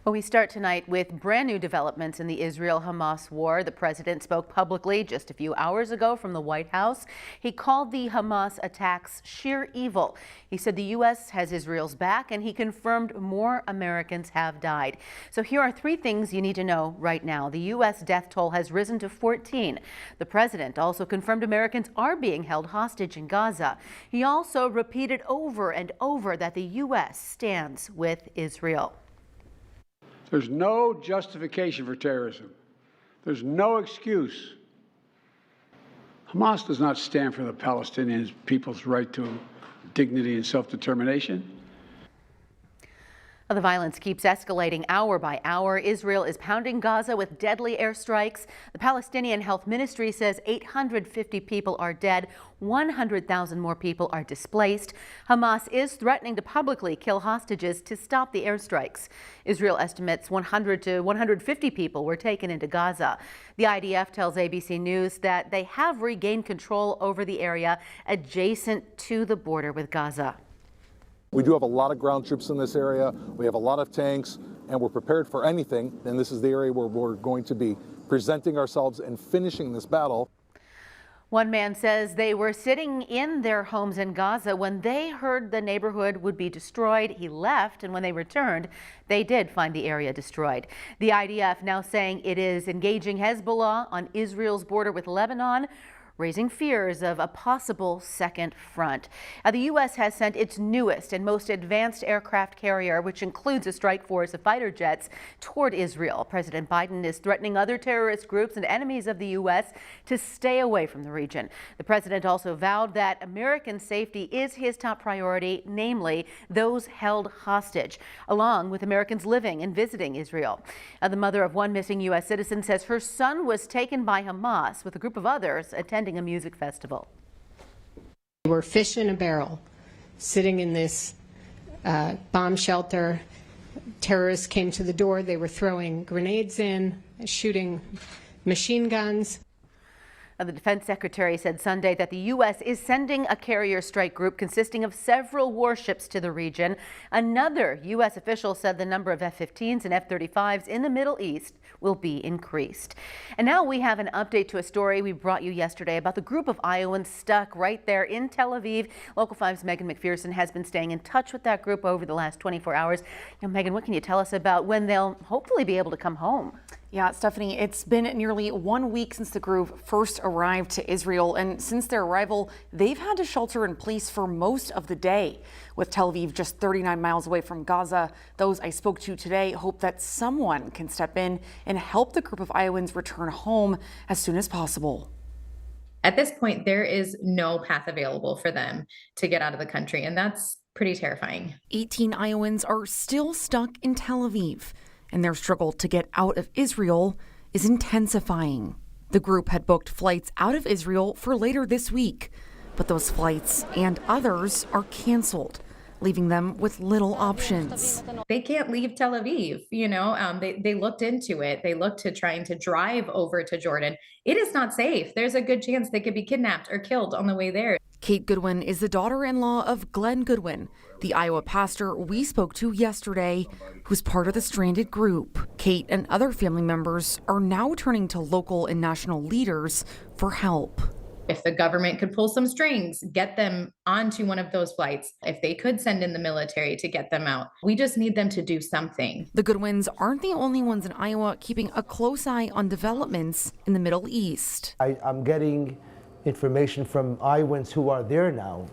Well, we start tonight with brand new developments in the Israel-Hamas war. The president spoke publicly just a few hours ago from the White House. He called the Hamas attacks sheer evil. He said the U.S. has Israel's back, and he confirmed more Americans have died. So here are three things you need to know right now. The U.S. death toll has risen to 14. The president also confirmed Americans are being held hostage in Gaza. He also repeated over and over that the U.S. stands with Israel. There's no justification for terrorism. There's no excuse. Hamas does not stand for the Palestinian people's right to dignity and self-determination. The violence keeps escalating hour by hour. Israel is pounding Gaza with deadly airstrikes. The Palestinian Health Ministry says 850 people are dead, 100,000 more people are displaced. Hamas is threatening to publicly kill hostages to stop the airstrikes. Israel estimates 100 to 150 people were taken into Gaza. The IDF tells ABC News that they have regained control over the area adjacent to the border with Gaza. We do have a lot of ground troops in this area. We have a lot of tanks, and we're prepared for anything. And this is the area where we're going to be presenting ourselves and finishing this battle. One man says they were sitting in their homes in Gaza when they heard the neighborhood would be destroyed. He left, and when they returned, they did find the area destroyed. The IDF now saying it is engaging Hezbollah on Israel's border with Lebanon, raising fears of a possible second front. The U.S. has sent its newest and most advanced aircraft carrier, which includes a strike force of fighter jets, toward Israel. President Biden is threatening other terrorist groups and enemies of the U.S. to stay away from the region. The president also vowed that American safety is his top priority, namely those held hostage, along with Americans living and visiting Israel. The mother of one missing U.S. citizen says her son was taken by Hamas with a group of others attending a music festival. They were fish in a barrel, sitting in this bomb shelter. Terrorists came to the door. They were throwing grenades in, shooting machine guns. The defense secretary said Sunday that the U.S. is sending a carrier strike group consisting of several warships to the region. Another U.S. official said the number of F-15s and F-35s in the Middle East will be increased. And now we have an update to a story we brought you yesterday about the group of Iowans stuck right there in Tel Aviv. Local 5's Megan McPherson has been staying in touch with that group over the last 24 hours. Now, Megan, what can you tell us about when they'll hopefully be able to come home? Yeah, Stephanie, it's been nearly 1 week since the group first arrived to Israel, and since their arrival, they've had to shelter in place for most of the day. With Tel Aviv just 39 miles away from Gaza, those I spoke to today hope that someone can step in and help the group of Iowans return home as soon as possible. At this point, there is no path available for them to get out of the country, and that's pretty terrifying. 18 Iowans are still stuck in Tel Aviv, and their struggle to get out of Israel is intensifying. The group had booked flights out of Israel for later this week, but those flights and others are canceled, leaving them with little options. They can't leave Tel Aviv. They looked into it. They looked to trying to drive over to Jordan. It is not safe. There's a good chance they could be kidnapped or killed on the way there. Kate Goodwin is the daughter-in-law of Glenn Goodwin, the Iowa pastor we spoke to yesterday, who's part of the stranded group. Kate and other family members are now turning to local and national leaders for help. If the government could pull some strings, get them onto one of those flights, if they could send in the military to get them out, we just need them to do something. The Goodwins aren't the only ones in Iowa keeping a close eye on developments in the Middle East. I'm getting information from Iowans who are there now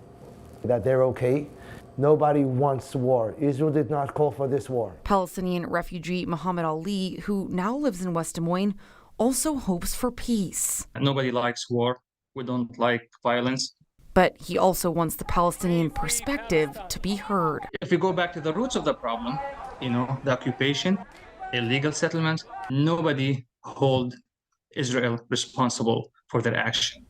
that they're okay. Nobody wants war. Israel did not call for this war. Palestinian refugee Muhammad Ali, who now lives in West Des Moines, also hopes for peace. Nobody likes war. We don't like violence. But he also wants the Palestinian perspective to be heard. If we go back to the roots of the problem, the occupation, illegal settlement, nobody hold Israel responsible for their action.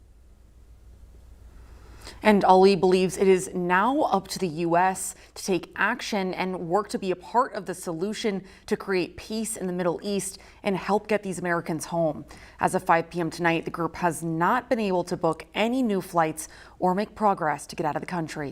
And Ali believes it is now up to the U.S. to take action and work to be a part of the solution to create peace in the Middle East and help get these Americans home. As of 5 p.m. tonight, the group has not been able to book any new flights or make progress to get out of the country.